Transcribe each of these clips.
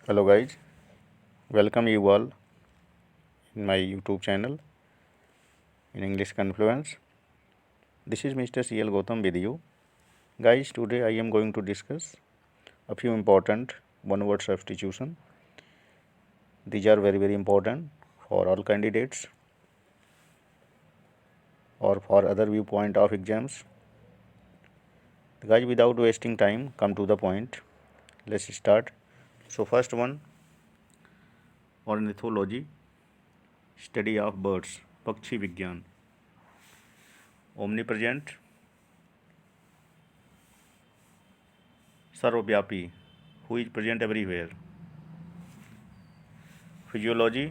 Hello guys, welcome you all in my YouTube channel in English Confluence. This is Mr. CL Gautam with you. Guys, today I am going to discuss a few important one word substitution. These are very important for all candidates or for other viewpoint of exams. Guys, without wasting time, come to the point. Let's start. So first one, ornithology, study of birds, पक्षी विज्ञान. Omnipresent, सर्वव्यापी, who is present everywhere. Physiology,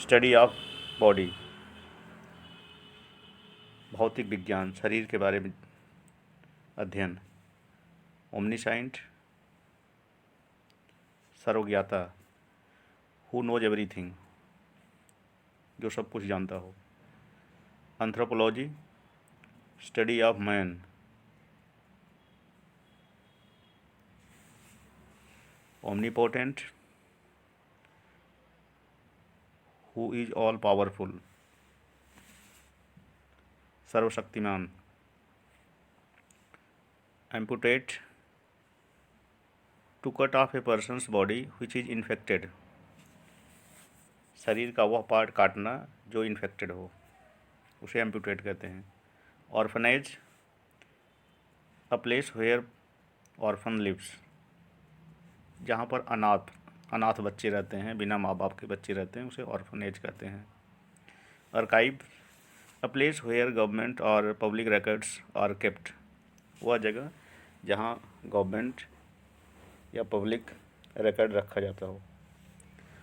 study of body, भौतिक विज्ञान, शरीर के बारे में अध्ययन. ओमनीसाइंट, सर्वज्ञाता, हु नोज एवरीथिंग, जो सब कुछ जानता हो. Anthropology, study of man. Omnipotent, who is all powerful, सर्वशक्तिमान. Amputate, to cut off a person's body which is infected, शरीर का वह पार्ट काटना जो इन्फेक्टेड हो, उसे एम्पुटेट कहते हैं. Orphanage, a place where orphan lives, जहाँ पर अनाथ बच्चे रहते हैं, बिना माँ बाप के बच्चे रहते हैं, उसे ऑर्फनेज कहते हैं. Archive, a place where government और पब्लिक रिकॉर्ड्स आर केप्ट, वह जगह जहाँ गवर्नमेंट या पब्लिक रिकॉर्ड रखा जाता हो.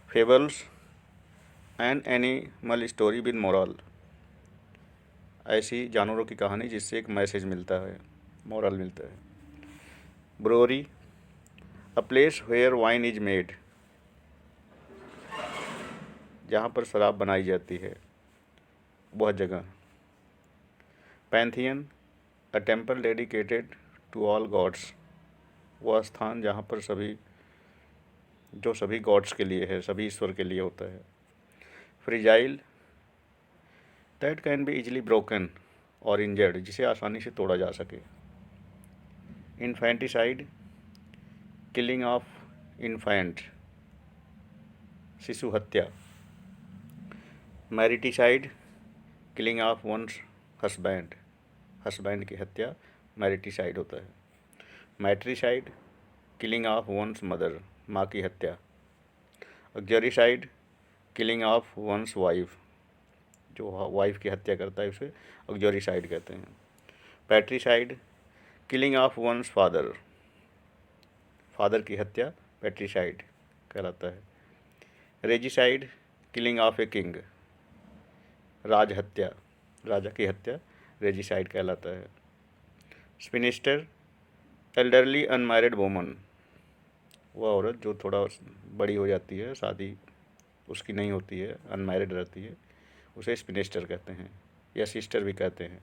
Fables, an animal story with moral, ऐसी जानवरों की कहानी जिससे एक मैसेज मिलता है, मोरल मिलता है. Brewery, a place where wine is made, जहाँ पर शराब बनाई जाती है, वह जगह. Pantheon, a temple dedicated to all gods, वह स्थान जहाँ पर सभी गॉड्स के लिए है, सभी ईश्वर के लिए होता है. Fragile, that can be easily broken और इंजर्ड, जिसे आसानी से तोड़ा जा सके. इन्फेंटिसाइड, किलिंग ऑफ इन्फेंट, शिशु हत्या. Mariticide, killing of one's husband, husband की हत्या मैरिटिसाइड होता है. Matricide, killing of one's mother, माँ की हत्या. Uxoricide, killing of one's wife, जो वाइफ की हत्या करता है उसे ऑक्जरीसाइड कहते हैं. Patricide, killing of one's father, father की हत्या पैट्रिसाइड कहलाता है. Regicide, killing of a king, राज हत्या, राजा की हत्या रेजिसाइड कहलाता है. स्पिनिस्टर, एल्डरली अनमैरिड वोमन, वह औरत जो थोड़ा बड़ी हो जाती है, शादी उसकी नहीं होती है, अनमैरिड रहती है, उसे स्पिनिस्टर कहते हैं या सिस्टर भी कहते हैं.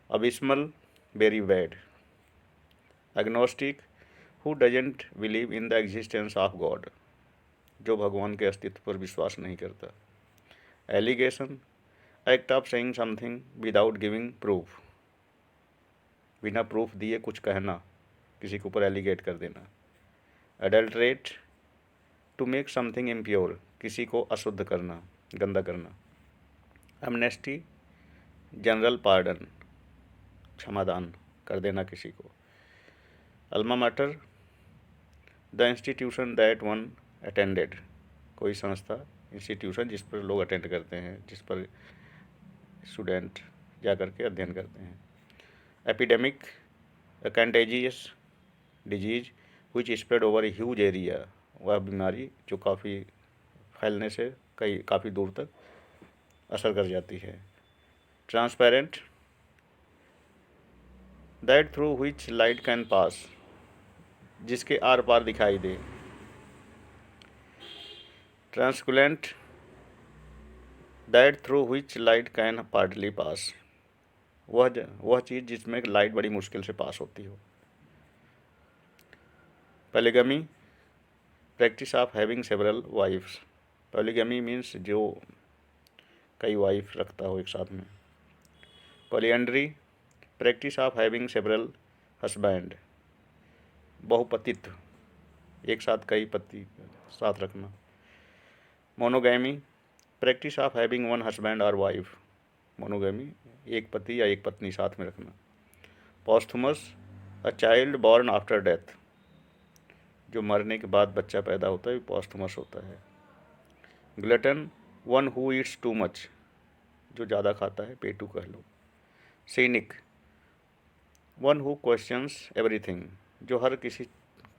Abysmal, very bad. Agnostic, who doesn't believe in the existence of God, जो भगवान के अस्तित्व पर विश्वास नहीं करता. Allegation, act of saying something without giving proof, बिना प्रूफ दिए कुछ कहना, किसी के ऊपर एलिगेट कर देना. Adulterate, to make something impure, किसी को अशुद्ध करना, गंदा करना. एमनेस्टी, जनरल पार्डन, क्षमादान कर देना किसी को. Alma mater, the institution that one attended, कोई संस्था, इंस्टीट्यूशन जिस पर लोग अटेंड करते हैं, जिस पर स्टूडेंट जा कर के अध्ययन करते हैं. Epidemic, a contagious disease which spread over a huge area, वह बीमारी जो काफ़ी फैलने से काफ़ी दूर तक असर कर जाती है. Transparent, that through which light can pass, जिसके आर पार दिखाई दे. Translucent, that through which light can partly pass, वह चीज़ जिसमें लाइट बड़ी मुश्किल से पास होती हो. polygamy, practice of having several wives. polygamy means जो कई वाइफ रखता हो एक साथ में. polyandry, practice of having several husband. बहुपतित्व, एक साथ कई पति साथ रखना. Monogamy, practice of having one husband और वाइफ. मोनोगैमी, एक पति या एक पत्नी साथ में रखना. Posthumous, a child born after death. जो मरने के बाद बच्चा पैदा होता है पॉस्थुमस होता है. Glutton, one who eats too much. जो ज़्यादा खाता है, पेटू कह लो. Cynic, one who questions everything. जो हर किसी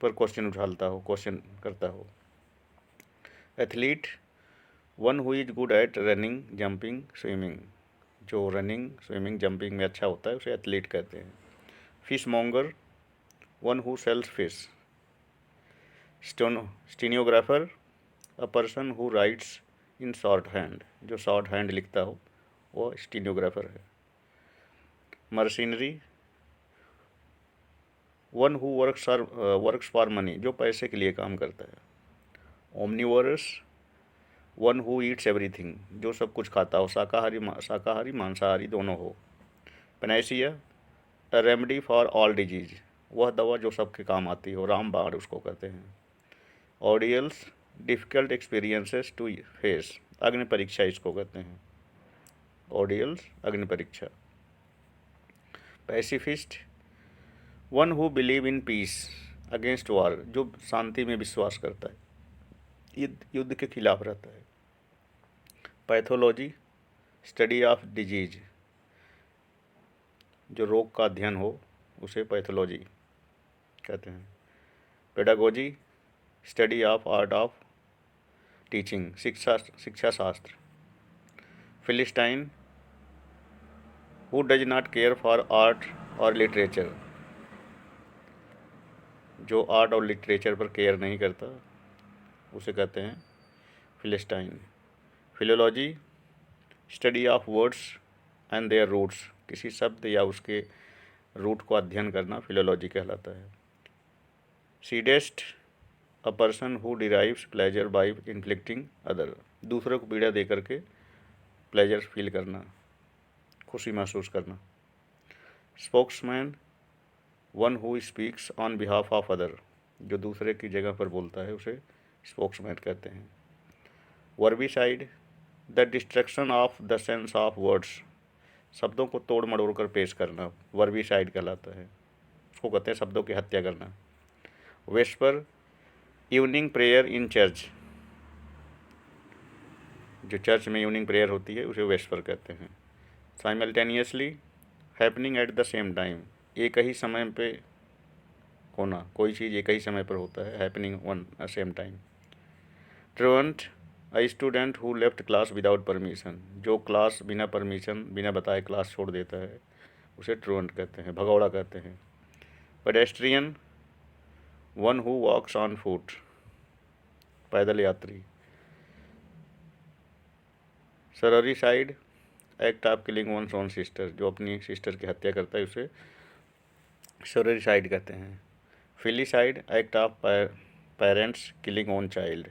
पर क्वेश्चन उछालता हो, क्वेश्चन करता हो. Athlete, one who is good at running, jumping, swimming. जो रनिंग, स्विमिंग, जंपिंग में अच्छा होता है उसे एथलीट कहते हैं. Fishmonger, one who sells fish. Stenographer, a person who writes in shorthand. जो शॉर्ट हैंड लिखता हो वो स्टेनोग्राफर है. Mercenary, one who works for money. जो पैसे के लिए काम करता है. Omnivorous, one who eats everything. जो सब कुछ खाता हो, शाकाहारी मांसाहारी दोनों हो. Panacea, a remedy for all disease. वह दवा जो सबके काम आती हो, रामबाण उसको कहते हैं. Ordeals, difficult experiences to face. अग्नि परीक्षा इसको कहते हैं. ऑडियल्स, अग्नि परीक्षा. Pacifist, one who believe in peace against war. जो शांति में विश्वास करता है, युद्ध के खिलाफ रहता है. Pathology, study of disease. जो रोग का अध्ययन हो उसे पैथोलॉजी कहते हैं. Pedagogy, study of art of teaching. शिक्षा शास्त्र. Philistine, who does not care for art और लिटरेचर. जो आर्ट और लिटरेचर पर केयर नहीं करता उसे कहते हैं philistine. Philology, study of words and their roots. किसी शब्द या उसके रूट को अध्ययन करना फिलोलॉजी कहलाता है. Sadist, a person who derives pleasure by inflicting other. दूसरों को पीड़ा दे करके प्लेजर फील करना, खुशी महसूस करना. Spokesman, one who speaks on behalf of other. जो दूसरे की जगह पर बोलता है उसे स्पोक्समैन कहते हैं. Verbicide, the destruction of the sense of words. शब्दों को तोड़ मड़ोड़ कर पेश करना वर्बिसाइड कहलाता है. उसको कहते हैं शब्दों की हत्या करना. VSEPR, evening prayer in church. जो चर्च में इवनिंग प्रेयर होती है उसे वेस्पर कहते हैं. Simultaneously, happening at the same time. एक ही समय पे होना, कोई चीज़ एक ही समय पर होता है. Happening one same time. Truant, a student who left class without permission. जो क्लास बिना परमिशन, बिना बताए क्लास छोड़ देता है उसे ट्रुएंट कहते हैं, भगौड़ा कहते हैं. Pedestrian, one who walks on foot. पैदल यात्री. Sororicide, act of killing one's own sister. जो अपनी सिस्टर की हत्या करता है उसे सररिसाइड कहते हैं. Filicide, act of parents killing own child.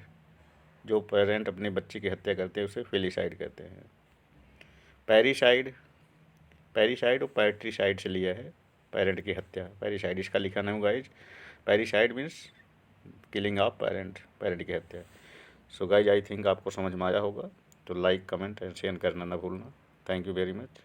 जो पेरेंट अपने बच्चे की हत्या करते हैं उसे फिलिसाइड कहते हैं. पैरिसाइड, पैरिसाइड और पैट्रीसाइड से लिया है, पेरेंट की हत्या. पैरिसाइड इसका लिखा नहीं होगा. पैरिसाइड मीन्स किलिंग ऑफ पेरेंट की हत्या. सो गाइज, आई थिंक आपको समझ में आया होगा. तो लाइक, कमेंट एंड शेयर करना ना भूलना. Thank you very much.